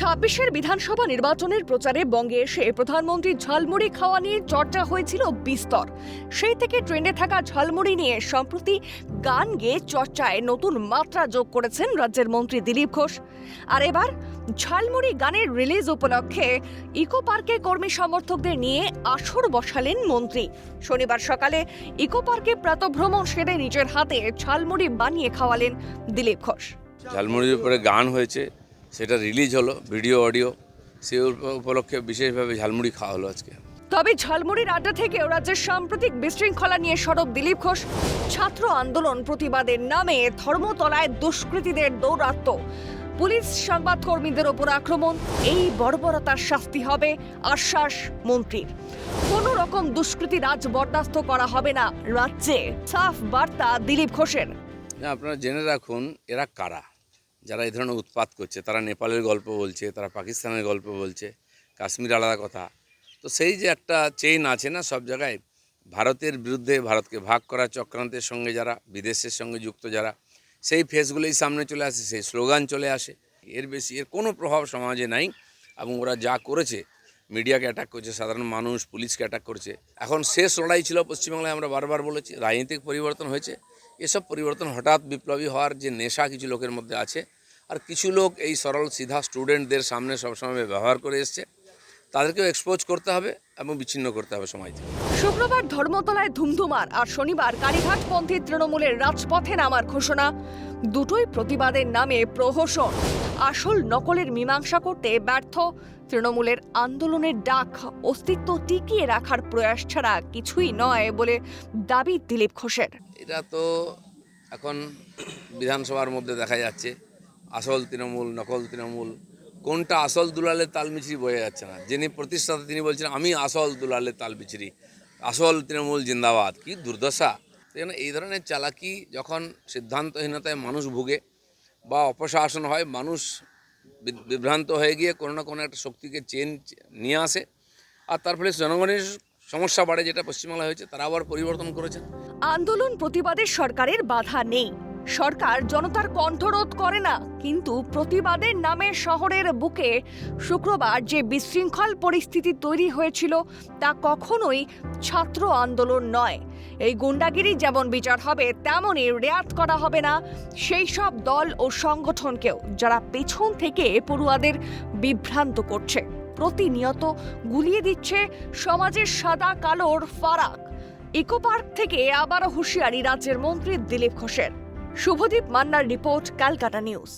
ছাব্বিশের বিধানসভা নির্বাচনের প্রচারে বঙ্গে এসে প্রধানমন্ত্রী ঝালমুড়ি খাওয়া নিয়ে চর্চা হয়েছিল বিস্তর। সেই থেকে ট্রেন্ডে থাকা ঝালমুড়ি নিয়ে সম্প্রতি গান গেয়ে চর্চায় নতুন মাত্রা যোগ করেছেন রাজ্যের মন্ত্রী দিলীপ ঘোষ। আর এবার ঝালমুড়ি গানের রিলিজ উপলক্ষে ইকো পার্কে কর্মী সমর্থকদের নিয়ে আসর বসালেন মন্ত্রী। শনিবার সকালে ইকো পার্কে প্রাতঃভ্রমণ সেরে নিজের হাতে ঝালমুড়ি বানিয়ে খাওয়ালেন দিলীপ ঘোষ। ঝালমুড়ির উপরে গান হয়েছে, সেটা রিলিজ হলো, ভিডিও অডিও, সেই উপলক্ষে বিশেষভাবে ঝালমুড়ি খাওয়া হলো আজকে। তবে ঝালমুড়ির আড্ডা থেকেও রাজ্যের সাম্প্রতিক বিশৃঙ্খলা নিয়ে সরব দিলীপ ঘোষ। ছাত্র আন্দোলন প্রতিবাদের নামে ধর্মতলায় দুষ্কৃতীদের দৌরাত্ম্য, পুলিশ সংবাদকর্মীদের ওপর আক্রমণ, এই বর্বরতার শাস্তি হবে আশ্বাস মন্ত্রীর। কোনো রকম দুষ্কৃতী রাজ বরদাস্ত করা হবে না রাজ্যে, সাফ বার্তা দিলীপ ঘোষের। আপনারা জেনে রাখুন, এরা কারা, যারা এই ধরনের উৎপাত করছে। তারা নেপালের গল্প বলছে, তারা পাকিস্তানের গল্প বলছে, কাশ্মীর আলাদা কথা। তো সেই যে একটা চেইন আছে না সব জায়গায়, ভারতের বিরুদ্ধে, ভারতকে ভাগ করা চক্রান্তের সঙ্গে যারা, বিদেশের সঙ্গে যুক্ত যারা, সেই ফেসগুলোই সামনে চলে আসে, সেই স্লোগান চলে আসে। এর বেশি এর কোনো প্রভাব সমাজে নাই। এবং ওরা যা করেছে, মিডিয়াকে অ্যাটাক করছে, সাধারণ মানুষ, পুলিশকে অ্যাটাক করছে। এখন শেষ লড়াই ছিল পশ্চিমবাংলায়, আমরা বারবার বলেছি, রাজনৈতিক পরিবর্তন হয়েছে। এসব পরিবর্তন হঠাৎ বিপ্লবী হওয়ার যে নেশা কিছু লোকের মধ্যে আছে, আর কিছু লোক এই সরল সিধা স্টুডেন্টদের সামনে সবসময় ব্যবহার করে এসছে, তাদেরকেও এক্সপোজ করতে হবে এবং বিচ্ছিন্ন করতে হবে সমাজ থেকে। শুক্রবার ধর্মতলায় ধুমধুমার আর শনিবার কালীঘাটপন্থী তৃণমূলের রাজপথে নামার ঘোষণা। দুটোই প্রতিবাদের নামে প্রহসন। আসল নকলের মীমাংসা করতে ব্যর্থ তৃণমূলের আন্দোলনের ডাক অস্তিত্ব টিকিয়ে রাখার প্রয়াস ছাড়া কিছুই নয় বলে দাবি দিলীপ ঘোষের। এটা তো এখন বিধানসভার মধ্যে দেখা যাচ্ছে, আসল তৃণমূল, নকল তৃণমূল, কোনটা আসল দুলালের তাল মিছরি বোঝা যাচ্ছে না। যিনি প্রতিষ্ঠাতা তিনি বলছেন আমি আসল দুলালের তাল মিছরি, আসল তৃণমূল জিন্দাবাদ। কি দুর্দশা! এই ধরনের চালাকি যখন সিদ্ধান্তহীনতায় মানুষ ভুগে বা অপশাসন হয়, মানুষ বিভ্রান্ত হয়ে গিয়ে কোনো না কোনো একটা শক্তিকে নিয়ে আসে, আর তার ফলে জনগণের সমস্যা বাড়ে, যেটা পশ্চিমবাংলায় হয়েছে। তারা আবার পরিবর্তন করেছেন। আন্দোলন প্রতিবাদের সরকারের বাধা নেই, সরকার জনতার কণ্ঠরোধ করে না, কিন্তু প্রতিবাদের নামে শহরের বুকে শুক্রবার যে বিশৃঙ্খল পরিস্থিতি তৈরি হয়েছিল তা কখনোই ছাত্র আন্দোলন নয়। এই গুন্ডাগিরি যেমন বিচার হবে, তেমনই রেয়াত করা হবে না সেই সব দল ও সংগঠনকেও যারা পেছন থেকে পড়ুয়াদের বিভ্রান্ত করছে, প্রতিনিয়ত গুলিয়ে দিচ্ছে সমাজের সাদা কালোর ফারাক। ইকো পার্ক থেকে আবারও হুঁশিয়ারি রাজ্যের মন্ত্রী দিলীপ ঘোষের। শুভদীপ মান্নার রিপোর্ট, ক্যালকাটা নিউজ।